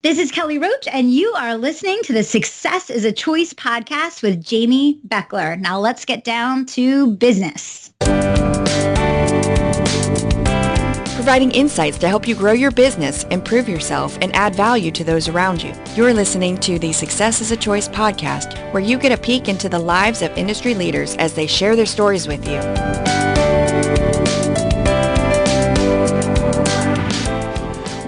This is Kelly Roach, and you are listening to the Success is a Choice podcast with Jamy Bechler. Now let's get down to business. Providing insights to help you grow your business, improve yourself, and add value to those around you. You're listening to the Success is a Choice podcast, where you get a peek into the lives of industry leaders as they share their stories with you.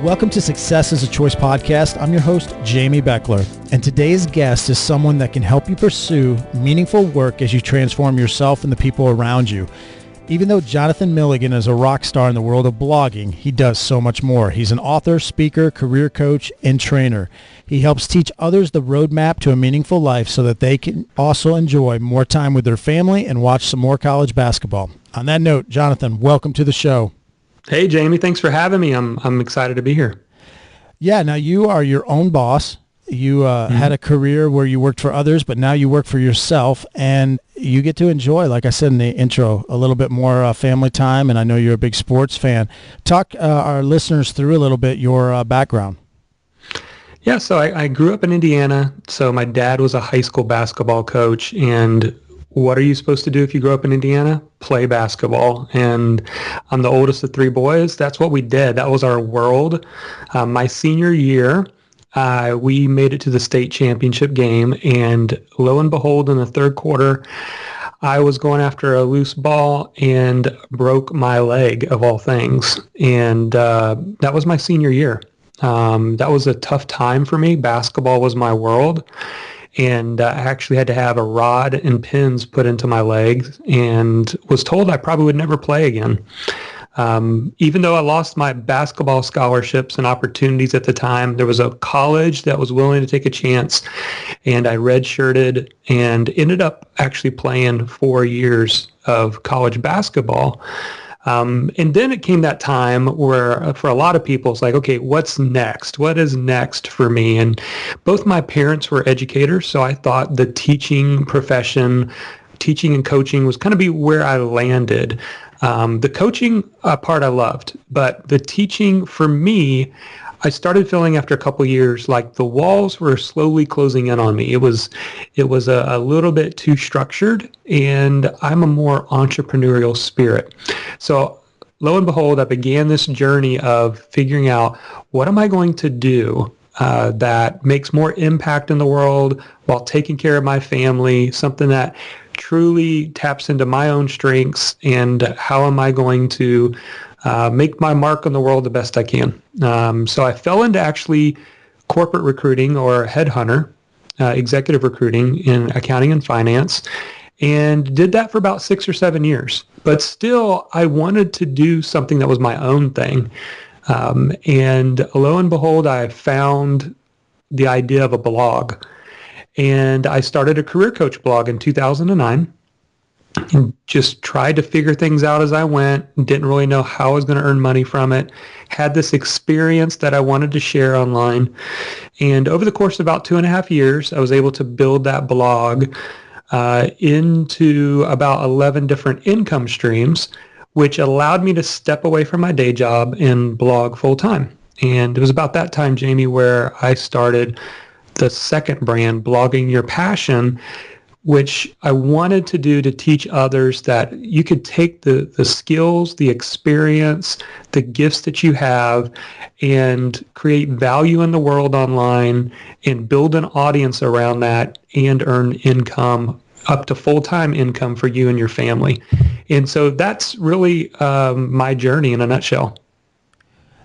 Welcome to Success is a Choice podcast. I'm your host, Jamy Bechler, and today's guest is someone that can help you pursue meaningful work as you transform yourself and the people around you. Even though Jonathan Milligan is a rock star in the world of blogging, he does so much more. He's an author, speaker, career coach, and trainer. He helps teach others the roadmap to a meaningful life so that they can also enjoy more time with their family and watch some more college basketball. On that note, Jonathan, welcome to the show. Hey, Jamie, thanks for having me. I'm excited to be here. Yeah, now you are your own boss. You had a career where you worked for others, but now you work for yourself, and you get to enjoy, like I said in the intro, a little bit more family time, and I know you're a big sports fan. Talk our listeners through a little bit your background. Yeah, so I grew up in Indiana. So my dad was a high school basketball coach, and what are you supposed to do if you grow up in Indiana? Play basketball. And I'm the oldest of three boys. That's what we did. That was our world. My senior year, we made it to the state championship game, and lo and behold, in the third quarter, I was going after a loose ball and broke my leg, of all things. And that was my senior year. That was a tough time for me. Basketball was my world. And I actually had to have a rod and pins put into my legs and was told I probably would never play again. Even though I lost my basketball scholarships and opportunities at the time, there was a college that was willing to take a chance, and I redshirted and ended up actually playing 4 years of college basketball. And then it came that time where for a lot of people, it's like, okay, what's next? What is next for me? And both my parents were educators, so I thought the teaching profession, teaching and coaching was kind of be where I landed. The coaching part I loved, but the teaching for me, I started feeling after a couple of years like the walls were slowly closing in on me. It was a little bit too structured, and I'm a more entrepreneurial spirit. So lo and behold, I began this journey of figuring out what am I going to do that makes more impact in the world while taking care of my family, something that truly taps into my own strengths, and how am I going to make my mark on the world the best I can. So I fell into actually corporate recruiting or headhunter, executive recruiting in accounting and finance, and did that for about 6 or 7 years. But still, I wanted to do something that was my own thing. And lo and behold, I found the idea of a blog. And I started a career coach blog in 2009. And just tried to figure things out as I went. Didn't really know how I was going to earn money from it. Had this experience that I wanted to share online. And over the course of about 2.5 years, I was able to build that blog into about 11 different income streams, which allowed me to step away from my day job and blog full time. And it was about that time, Jamie, where I started the second brand, Blogging Your Passion, which I wanted to do to teach others that you could take the skills, the experience, the gifts that you have, and create value in the world online and build an audience around that and earn income, up to full-time income for you and your family. And so that's really my journey in a nutshell.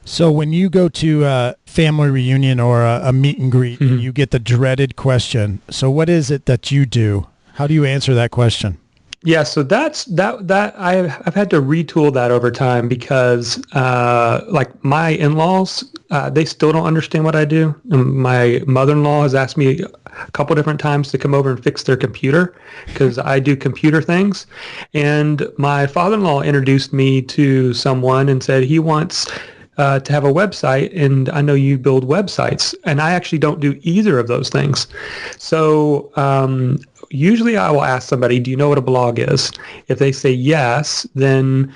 So when you go to a family reunion or a meet and greet, and you get the dreaded question, so what is it that you do? How do you answer that question? Yeah, so that I've had to retool that over time because like my in-laws, they still don't understand what I do. My mother-in-law has asked me a couple different times to come over and fix their computer because I do computer things. And my father-in-law introduced me to someone and said he wants to have a website, and I know you build websites, and I actually don't do either of those things. So usually I will ask somebody, do you know what a blog is? If they say yes, then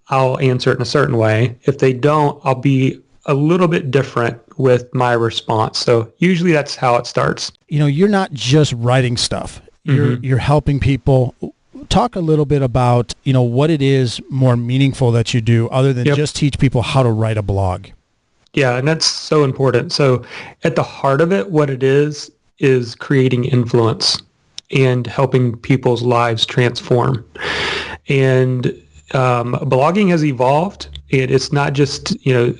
I'll answer it in a certain way. If they don't, I'll be a little bit different with my response. So usually that's how it starts. You're not just writing stuff. You're helping people. Talk a little bit about, what it is more meaningful that you do other than just teach people how to write a blog. Yeah, and that's so important. So at the heart of it, what it is creating influence and helping people's lives transform. And blogging has evolved. It's not just,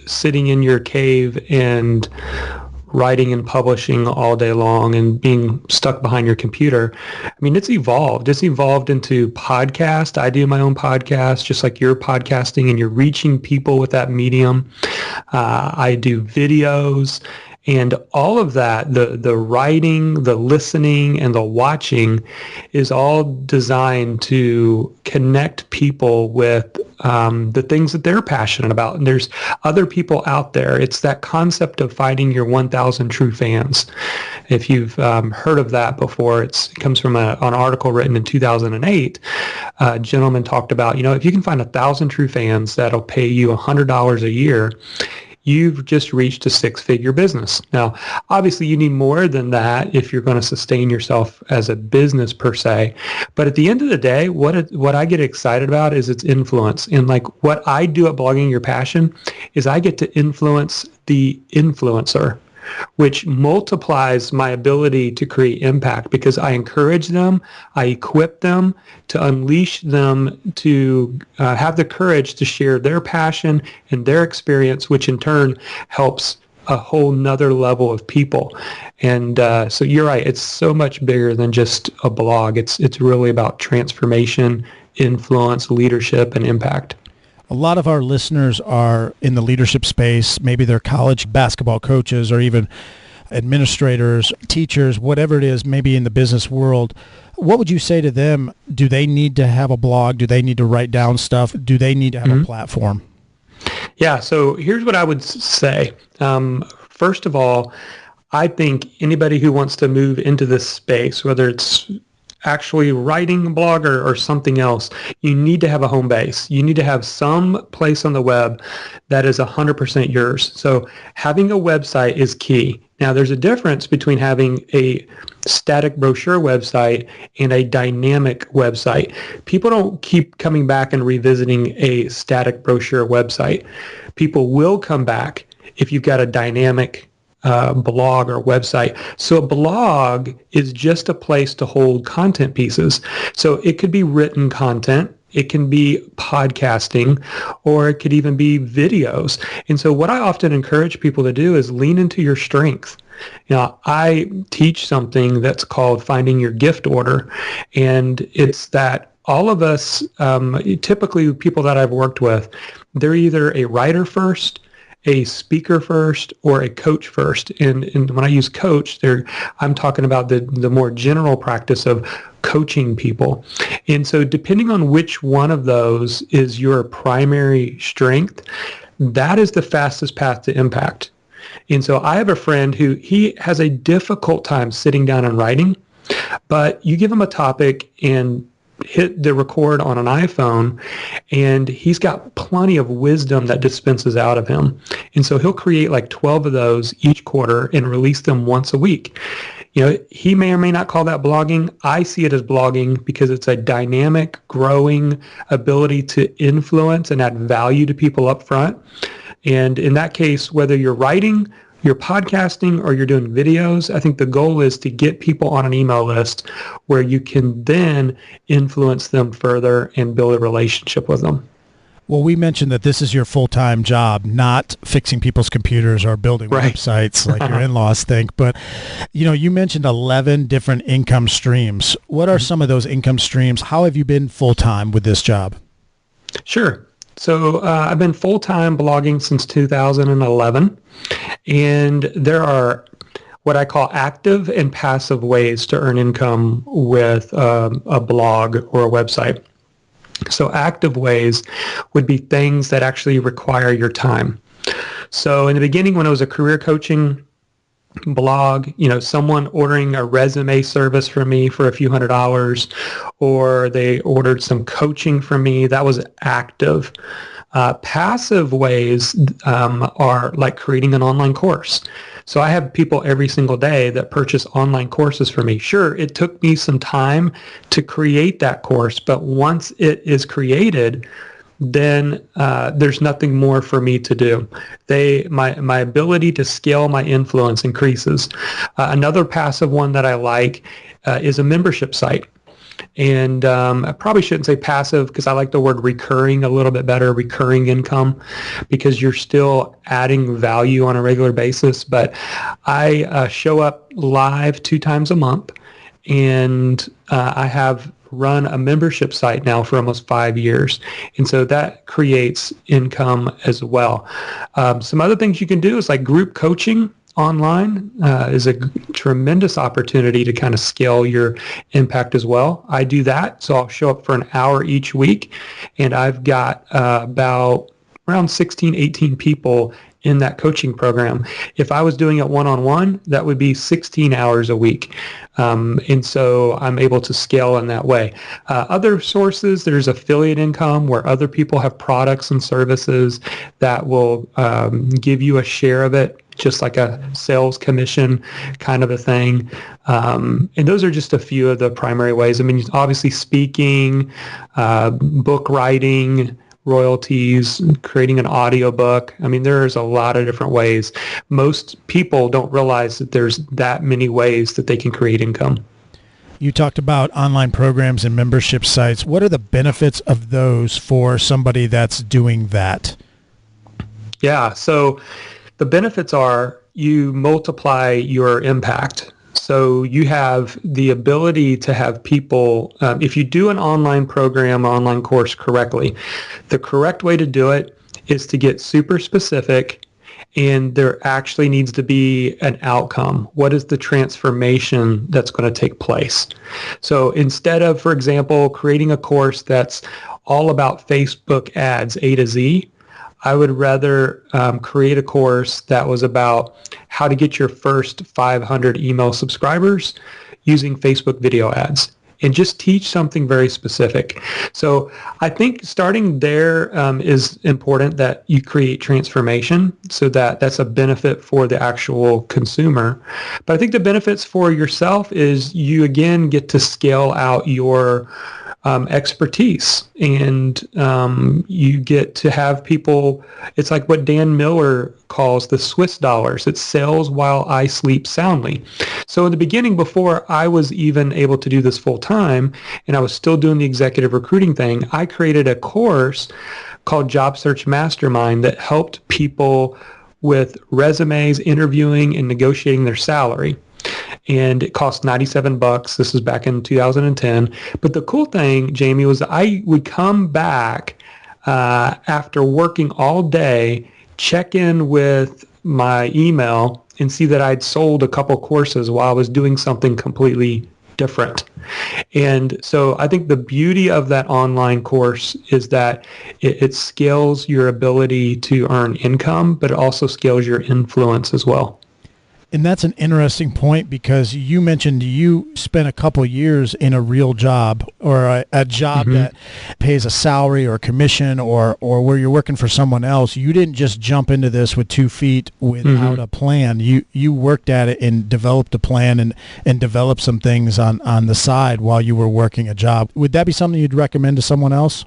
sitting in your cave and writing and publishing all day long and being stuck behind your computer. I mean, it's evolved. It's evolved into podcast. I do my own podcast, just like you're podcasting, and you're reaching people with that medium. I do videos. And all of that, the writing, the listening, and the watching is all designed to connect people with the things that they're passionate about. And there's other people out there. It's that concept of finding your 1,000 true fans. If you've heard of that before, it comes from an article written in 2008. A gentleman talked about, if you can find 1,000 true fans that'll pay you $100 a year, you've just reached a 6-figure business. Now, obviously, you need more than that if you're going to sustain yourself as a business per se. But at the end of the day, what I get excited about is its influence. And like what I do at Blogging Your Passion is I get to influence the influencer, which multiplies my ability to create impact because I encourage them, I equip them to unleash them to have the courage to share their passion and their experience, which in turn helps a whole nother level of people. And so you're right, it's so much bigger than just a blog. It's really about transformation, influence, leadership, and impact. A lot of our listeners are in the leadership space. Maybe they're college basketball coaches or even administrators, teachers, whatever it is, maybe in the business world. What would you say to them? Do they need to have a blog? Do they need to write down stuff? Do they need to have a platform? Yeah, so here's what I would say. First of all, I think anybody who wants to move into this space, whether it's actually writing a blog or something else, you need to have a home base. You need to have some place on the web that is 100% yours. So having a website is key. Now, there's a difference between having a static brochure website and a dynamic website. People don't keep coming back and revisiting a static brochure website. People will come back if you've got a dynamic blog or website. So a blog is just a place to hold content pieces. So it could be written content, it can be podcasting, or it could even be videos. And so what I often encourage people to do is lean into your strength. I teach something that's called finding your gift order. And it's that all of us, typically people that I've worked with, they're either a writer first, a speaker first, or a coach first. And when I use coach, I'm talking about the more general practice of coaching people. And so depending on which one of those is your primary strength, that is the fastest path to impact. And so I have a friend who he has a difficult time sitting down and writing, but you give him a topic and hit the record on an iPhone, and he's got plenty of wisdom that dispenses out of him. And so he'll create like 12 of those each quarter and release them once a week. He may or may not call that blogging. I see it as blogging because it's a dynamic, growing ability to influence and add value to people up front. And in that case, whether you're writing, you're podcasting, or you're doing videos, I think the goal is to get people on an email list where you can then influence them further and build a relationship with them. Well, we mentioned that this is your full-time job, not fixing people's computers or building websites like your in-laws think. But, you mentioned 11 different income streams. What are some of those income streams? How have you been full-time with this job? Sure. So I've been full-time blogging since 2011, and there are what I call active and passive ways to earn income with a blog or a website. So active ways would be things that actually require your time. So in the beginning, when I was a career coaching blog, someone ordering a resume service from me for a few $100s, or they ordered some coaching from me, that was active. Passive ways are like creating an online course. So I have people every single day that purchase online courses for me. Sure, it took me some time to create that course, but once it is created, then there's nothing more for me to do. My ability to scale my influence increases. Another passive one that I like is a membership site. And I probably shouldn't say passive because I like the word recurring a little bit better, recurring income, because you're still adding value on a regular basis. But I show up live 2 times a month, and I have run a membership site now for almost 5 years. And so that creates income as well. Some other things you can do is like group coaching online is a tremendous opportunity to kind of scale your impact as well. I do that. So I'll show up for an hour each week, and I've got about around 16, 18 people in that coaching program. If I was doing it one-on-one, that would be 16 hours a week. And so I'm able to scale in that way. Other sources, there's affiliate income where other people have products and services that will give you a share of it, just like a sales commission kind of a thing. And those are just a few of the primary ways. I mean, obviously speaking, book writing, royalties, creating an audiobook. I mean, there's a lot of different ways. Most people don't realize that there's that many ways that they can create income. You talked about online programs and membership sites. What are the benefits of those for somebody that's doing that? Yeah, so the benefits are you multiply your impact. So you have the ability to have people, if you do an online program, online course correctly, the correct way to do it is to get super specific, and there actually needs to be an outcome. What is the transformation that's going to take place? So instead of, for example, creating a course that's all about Facebook ads A to Z, I would rather create a course that was about how to get your first 500 email subscribers using Facebook video ads, and just teach something very specific. So I think starting there is important, that you create transformation, so that that's a benefit for the actual consumer. But I think the benefits for yourself is you again get to scale out your expertise, and you get to have people. It's like what Dan Miller calls the Swiss dollars. It sells while I sleep soundly. So in the beginning, before I was even able to do this full time, and I was still doing the executive recruiting thing, I created a course called Job Search Mastermind that helped people with resumes, interviewing, and negotiating their salary. And it cost $97. This was back in 2010. But the cool thing, Jamie, was I would come back after working all day, check in with my email, and see that I'd sold a couple courses while I was doing something completely different. And so I think the beauty of that online course is that it scales your ability to earn income, but it also scales your influence as well. And that's an interesting point, because you mentioned you spent a couple years in a real job, or a job that pays a salary or a commission, or where you're working for someone else. You didn't just jump into this with 2 feet without a plan. You worked at it and developed a plan and developed some things on the side while you were working a job. Would that be something you'd recommend to someone else?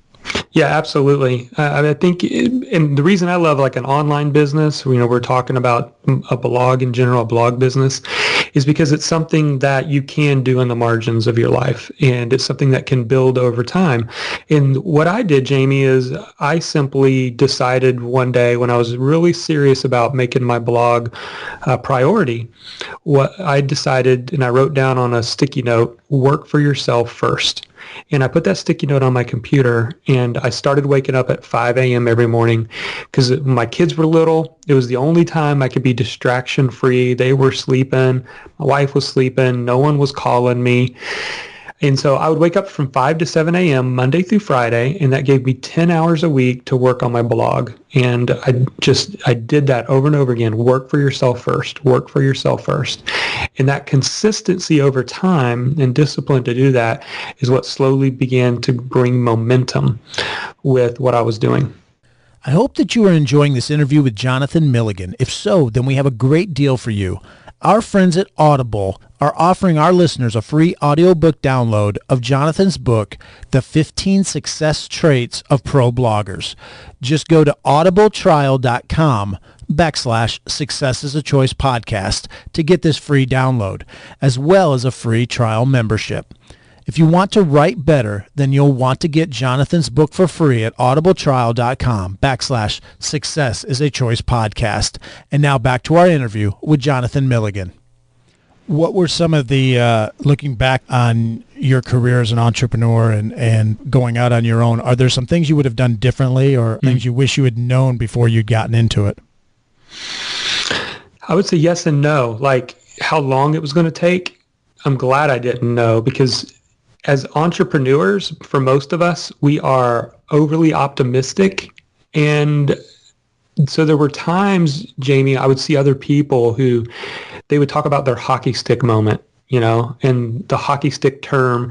Yeah, absolutely. I think, and the reason I love like an online business, we're talking about a blog in general, a blog business, is because it's something that you can do in the margins of your life, and it's something that can build over time. And what I did, Jamie, is I simply decided one day when I was really serious about making my blog a priority, what I decided, and I wrote down on a sticky note, work for yourself first. And I put that sticky note on my computer, and I started waking up at 5 a.m. every morning, because my kids were little. It was the only time I could be distraction free. They were sleeping. My wife was sleeping. No one was calling me. And so I would wake up from 5 to 7 a.m. Monday through Friday, and that gave me 10 hours a week to work on my blog. And I did that over and over again. Work for yourself first. Work for yourself first. And that consistency over time and discipline to do that is what slowly began to bring momentum with what I was doing. I hope that you are enjoying this interview with Jonathan Milligan. If so, then we have a great deal for you. Our friends at Audible are offering our listeners a free audiobook download of Jonathan's book, The 15 Success Traits of Pro Bloggers. Just go to audibletrial.com/Success is a Choice podcast to get this free download, as well as a free trial membership. If you want to write better, then you'll want to get Jonathan's book for free at audibletrial.com/Success is a Choice podcast. And now back to our interview with Jonathan Milligan. What were some of the, looking back on your career as an entrepreneur and going out on your own, are there some things you would have done differently or things you wish you had known before you'd gotten into it? I would say yes and no. Like how long it was going to take, I'm glad I didn't know, because as entrepreneurs, for most of us, we are overly optimistic. And so there were times, Jamy, I would see other people who they would talk about their hockey stick moment, and the hockey stick term,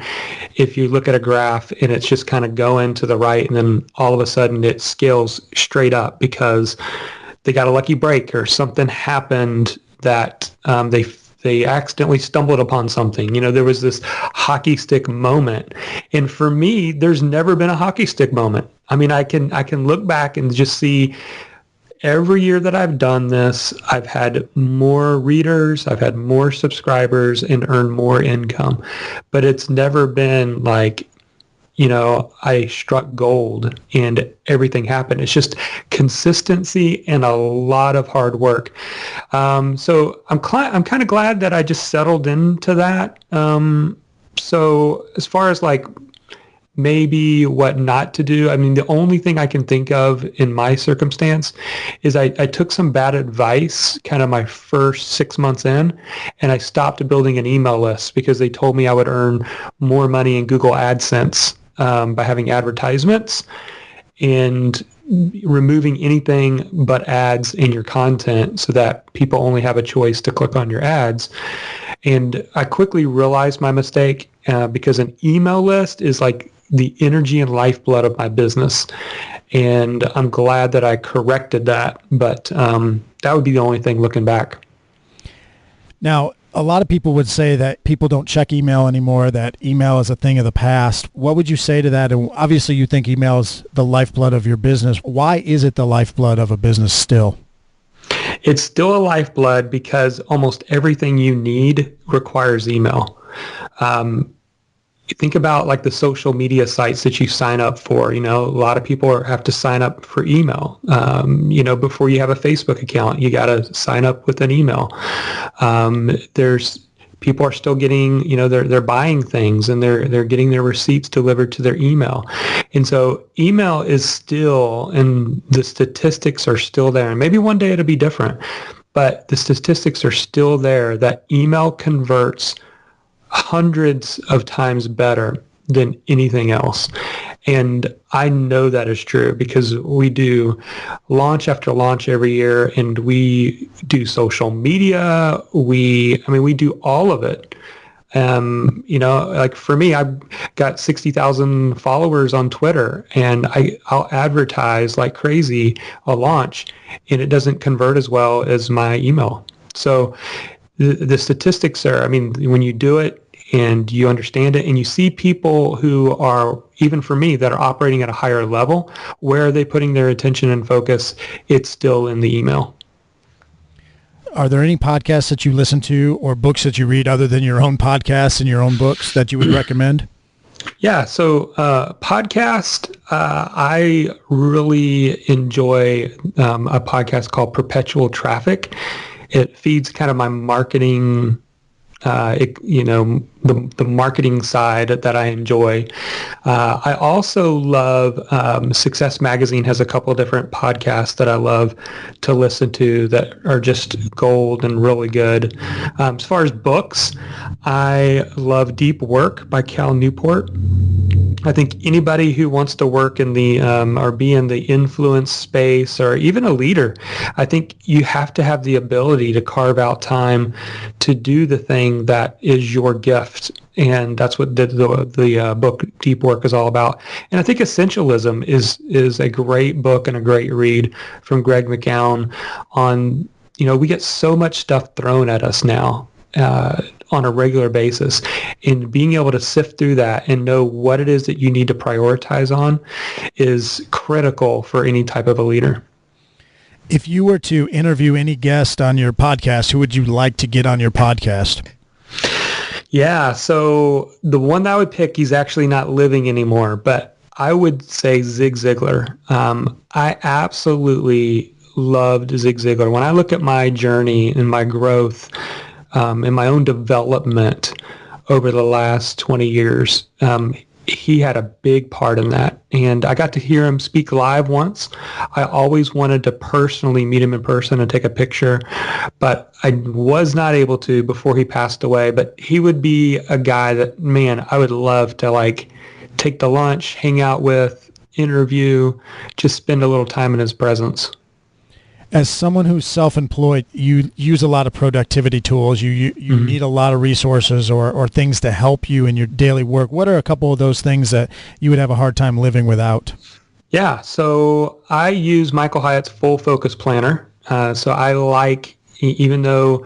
if you look at a graph and it's just kind of going to the right and then all of a sudden it scales straight up because they got a lucky break or something happened that they accidentally stumbled upon something. There was this hockey stick moment. And for me, there's never been a hockey stick moment. I mean, I can look back and just see every year that I've done this, I've had more readers, I've had more subscribers and earned more income. But it's never been like, I struck gold and everything happened. It's just consistency and a lot of hard work. So I'm kind of glad that I just settled into that. So as far as like maybe what not to do, I mean, the only thing I can think of in my circumstance is I took some bad advice kind of my first 6 months in, and I stopped building an email list because they told me I would earn more money in Google AdSense by having advertisements and removing anything but ads in your content so that people only have a choice to click on your ads. And I quickly realized my mistake because an email list is like the energy and lifeblood of my business. And I'm glad that I corrected that. But that would be the only thing looking back. Now, a lot of people would say that people don't check email anymore, that email is a thing of the past. What would you say to that? And obviously you think email is the lifeblood of your business. Why is it the lifeblood of a business still? It's still a lifeblood because almost everything you need requires email. Think about like the social media sites that you sign up for. A lot of people have to sign up for email. Before you have a Facebook account, you got to sign up with an email. People are still getting, they're buying things and they're getting their receipts delivered to their email. And so email is still, and the statistics are still there. And maybe one day it'll be different, but the statistics are still there that email converts hundreds of times better than anything else. And I know that is true because we do launch after launch every year, and we do social media. We do all of it. Like for me, I've got 60,000 followers on Twitter, and I'll advertise like crazy a launch, and it doesn't convert as well as my email. So the statistics are, when you do it, and you understand it, and you see people who are, even for me, that are operating at a higher level, where are they putting their attention and focus? It's still in the email. Are there any podcasts that you listen to or books that you read other than your own podcasts and your own books that you would recommend? Yeah, so podcast, I really enjoy a podcast called Perpetual Traffic. It feeds kind of my marketing the marketing side that I enjoy. I also love Success Magazine has a couple of different podcasts that I love to listen to that are just gold and really good. As far as books, I love Deep Work by Cal Newport. I think anybody who wants to work in the or be in the influence space or even a leader, I think you have to have the ability to carve out time to do the thing that is your gift. And that's what the book Deep Work is all about. And I think Essentialism is a great book and a great read from Greg McKeown on, we get so much stuff thrown at us now on a regular basis, and being able to sift through that and know what it is that you need to prioritize on is critical for any type of a leader. If you were to interview any guest on your podcast, who would you like to get on your podcast? Yeah, so the one that I would pick, he's actually not living anymore, but I would say Zig Ziglar. I absolutely loved Zig Ziglar. When I look at my journey and my growth in my own development over the last 20 years, he had a big part in that. And I got to hear him speak live once. I always wanted to personally meet him in person and take a picture, but I was not able to before he passed away. But he would be a guy that, man, I would love to take the lunch, hang out with, interview, just spend a little time in his presence. As someone who's self-employed, you use a lot of productivity tools. You mm-hmm. need a lot of resources or things to help you in your daily work. What are a couple of those things that you would have a hard time living without? Yeah, so I use Michael Hyatt's Full Focus Planner. So I like, even though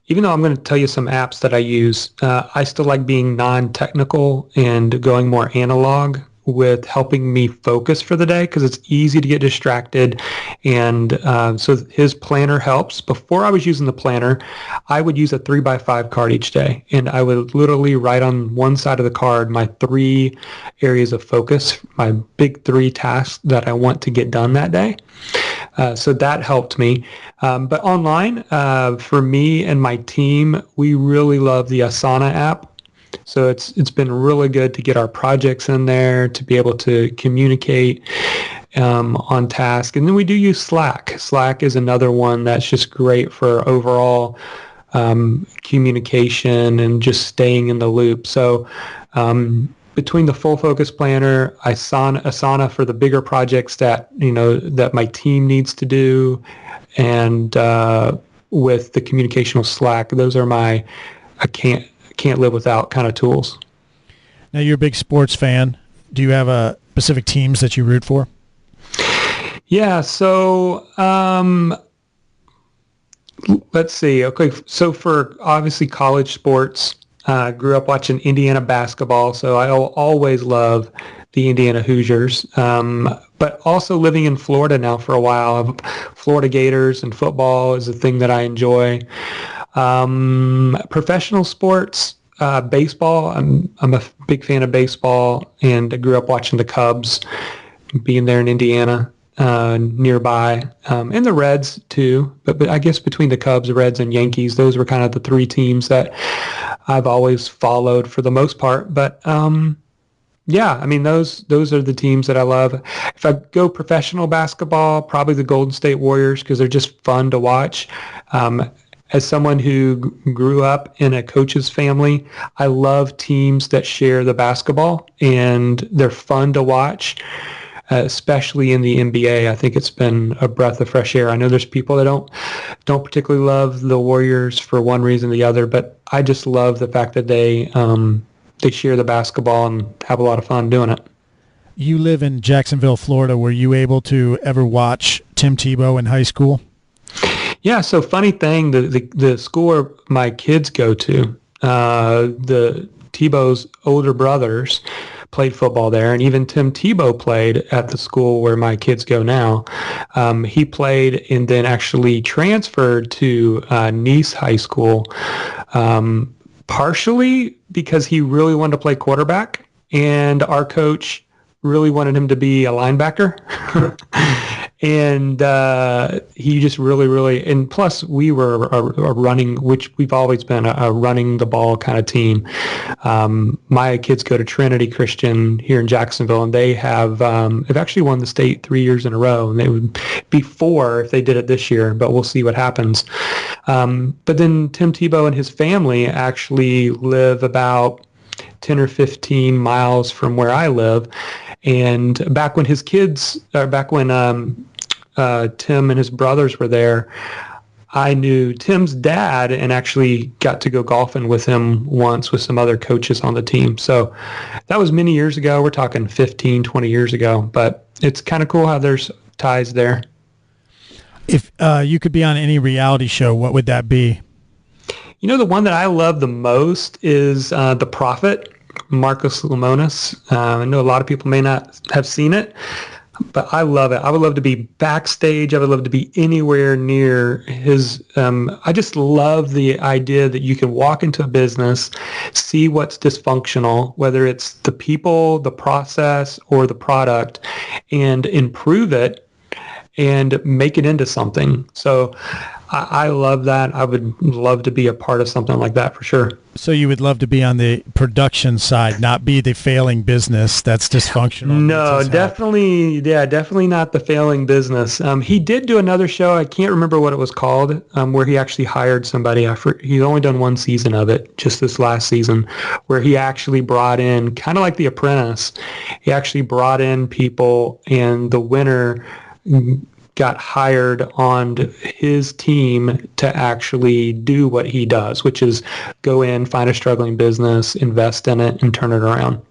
I'm going to tell you some apps that I use, I still like being non-technical and going more analog with helping me focus for the day, because it's easy to get distracted. And so his planner helps. Before I was using the planner, I would use a 3x5 card each day. And I would literally write on one side of the card my 3 areas of focus, my big 3 tasks that I want to get done that day. So that helped me. But online, for me and my team, we really love the Asana app. So it's been really good to get our projects in there, to be able to communicate on task. And then we do use Slack. Slack is another one that's just great for overall communication and just staying in the loop. So between the Full Focus Planner, Asana for the bigger projects that that my team needs to do, and with the communicational Slack, those are my can't live without kind of tools. Now, you're a big sports fan. Do you have specific teams that you root for? Yeah, so let's see. Okay, so for obviously college sports, grew up watching Indiana basketball, so I always love the Indiana Hoosiers. But also living in Florida now for a while, Florida Gators and football is a thing that I enjoy. Professional sports, baseball. I'm a big fan of baseball, and I grew up watching the Cubs, being there in Indiana, nearby, and the Reds too. But I guess between the Cubs, the Reds, and Yankees, those were kind of the 3 teams that I've always followed for the most part. But yeah, I mean, those are the teams that I love. If I go professional basketball, probably the Golden State Warriors, because they're just fun to watch. As someone who grew up in a coach's family, I love teams that share the basketball, and they're fun to watch, especially in the NBA. I think it's been a breath of fresh air. I know there's people that don't particularly love the Warriors for one reason or the other, but I just love the fact that they share the basketball and have a lot of fun doing it. You live in Jacksonville, Florida. Were you able to ever watch Tim Tebow in high school? Yeah, so funny thing, the school where my kids go to, the Tebow's older brothers played football there, and even Tim Tebow played at the school where my kids go now. He played and then actually transferred to Nice High School, partially because he really wanted to play quarterback, and our coach really wanted him to be a linebacker. And he just really, and plus we were a running, which we've always been a running the ball kind of team. My kids go to Trinity Christian here in Jacksonville, and they have they've actually won the state 3 years in a row, and they would be 4 if they did it this year, but we'll see what happens. But then Tim Tebow and his family actually live about 10 or 15 miles from where I live. And back when Tim and his brothers were there, I knew Tim's dad and actually got to go golfing with him once with some other coaches on the team. So that was many years ago. We're talking 15, 20 years ago, but it's kind of cool how there's ties there. If you could be on any reality show, what would that be? You know, the one that I love the most is The Prophet, Marcus Lemonis. I know a lot of people may not have seen it, but I love it. I would love to be backstage. I would love to be anywhere near his. I just love the idea that you can walk into a business, see what's dysfunctional, whether it's the people, the process, or the product, and improve it and make it into something. So I love that. I would love to be a part of something like that for sure. So you would love to be on the production side, not be the failing business that's dysfunctional. No, definitely. Yeah, definitely not the failing business. He did do another show. I can't remember what it was called, where he actually hired somebody. He's only done one season of it, just this last season, where he actually brought in, kind of like The Apprentice, he actually brought in people, and the winner got hired on his team to actually do what he does, which is go in, find a struggling business, invest in it, and turn it around.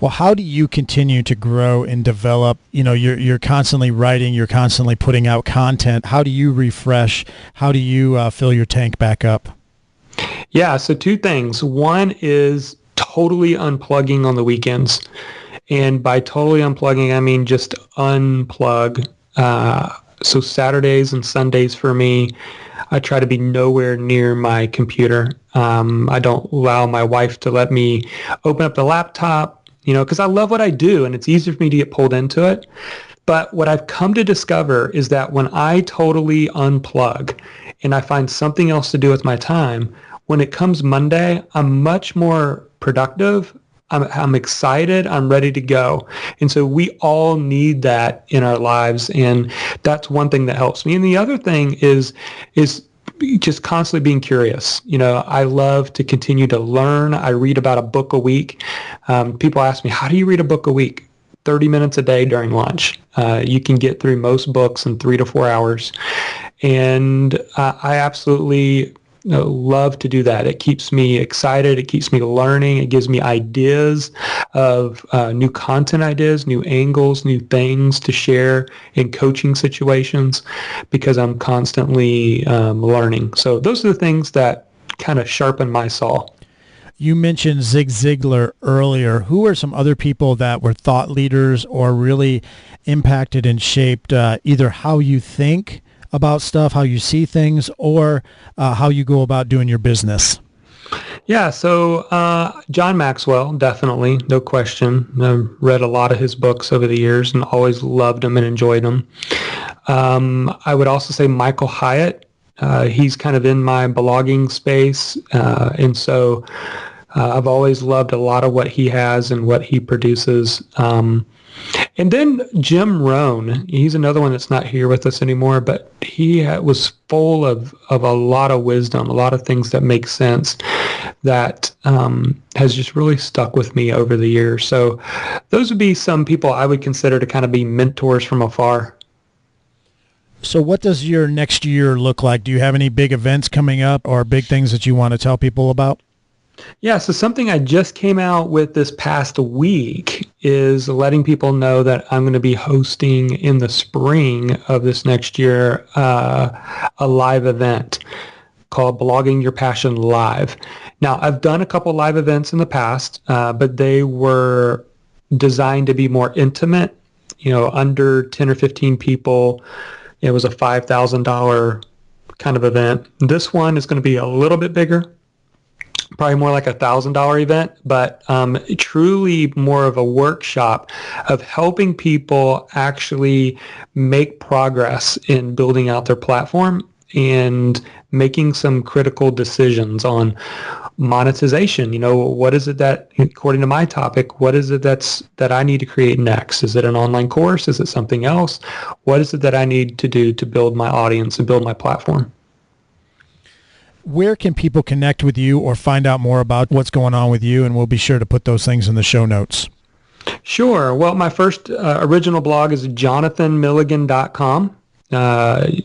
Well, how do you continue to grow and develop? You know, you're constantly writing, you're constantly putting out content. How do you refresh? How do you fill your tank back up? Yeah, so two things. One is totally unplugging on the weekends. And by totally unplugging, I mean just unplug. So Saturdays and Sundays for me, I try to be nowhere near my computer. I don't allow my wife to let me open up the laptop, because I love what I do and it's easy for me to get pulled into it. But what I've come to discover is that when I totally unplug and I find something else to do with my time, when it comes Monday, I'm much more productive. I'm excited. I'm ready to go. And so we all need that in our lives. And that's one thing that helps me. And the other thing is just constantly being curious. I love to continue to learn. I read about a book a week. People ask me, how do you read a book a week? 30 minutes a day during lunch. You can get through most books in 3 to 4 hours. And I absolutely love to do that. It keeps me excited. It keeps me learning. It gives me ideas of new content ideas, new angles, new things to share in coaching situations because I'm constantly learning. So those are the things that kind of sharpen my saw. You mentioned Zig Ziglar earlier. Who are some other people that were thought leaders or really impacted and shaped either how you think about stuff, how you see things, or how you go about doing your business? Yeah, so John Maxwell, definitely, no question. I've read a lot of his books over the years and always loved them and enjoyed them. I would also say Michael Hyatt. He's kind of in my blogging space, and so I've always loved a lot of what he has and what he produces. And then Jim Rohn, he's another one that's not here with us anymore, but he was full of a lot of wisdom, a lot of things that make sense that has just really stuck with me over the years. So those would be some people I would consider to kind of be mentors from afar. So what does your next year look like? Do you have any big events coming up or big things that you want to tell people about? Yeah, so something I just came out with this past week is letting people know that I'm going to be hosting in the spring of this next year a live event called Blogging Your Passion Live. Now, I've done a couple live events in the past, but they were designed to be more intimate, under 10 or 15 people. It was a $5,000 kind of event. This one is going to be a little bit bigger. Probably more like $1,000 event, but truly more of a workshop of helping people actually make progress in building out their platform and making some critical decisions on monetization. What is it that, according to my topic, what is it that I need to create next? Is it an online course? Is it something else? What is it that I need to do to build my audience and build my platform? Where can people connect with you or find out more about what's going on with you? And we'll be sure to put those things in the show notes. Sure. Well, my first original blog is jonathanmilligan.com.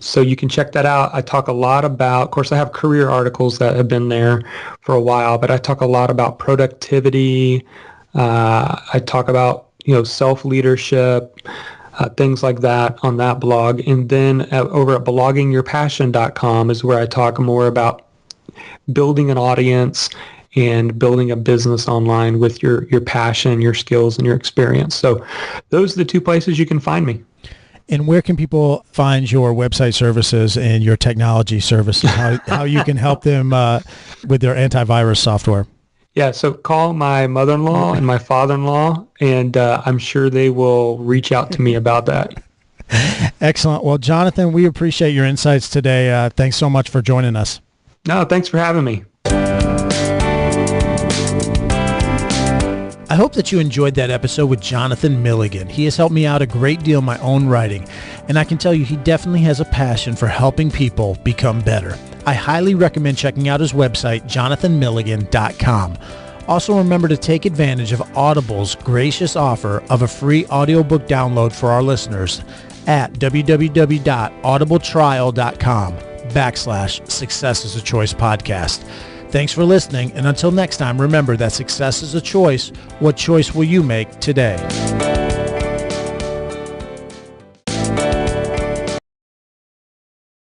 So you can check that out. I talk a lot about, of course, I have career articles that have been there for a while, but I talk a lot about productivity. I talk about, self-leadership, things like that on that blog. And then over at bloggingyourpassion.com is where I talk more about building an audience and building a business online with your passion, your skills, and your experience. So those are the two places you can find me. And where can people find your website services and your technology services, how you can help them with their antivirus software? Yeah, so call my mother-in-law and my father-in-law, and I'm sure they will reach out to me about that. Excellent. Well, Jonathan, we appreciate your insights today. Thanks so much for joining us. No, thanks for having me. I hope that you enjoyed that episode with Jonathan Milligan. He has helped me out a great deal in my own writing, and I can tell you he definitely has a passion for helping people become better. I highly recommend checking out his website, jonathanmilligan.com. Also remember to take advantage of Audible's gracious offer of a free audiobook download for our listeners at www.audibletrial.com/Success is a Choice podcast. Thanks for listening, and until next time, remember that success is a choice. What choice will you make today?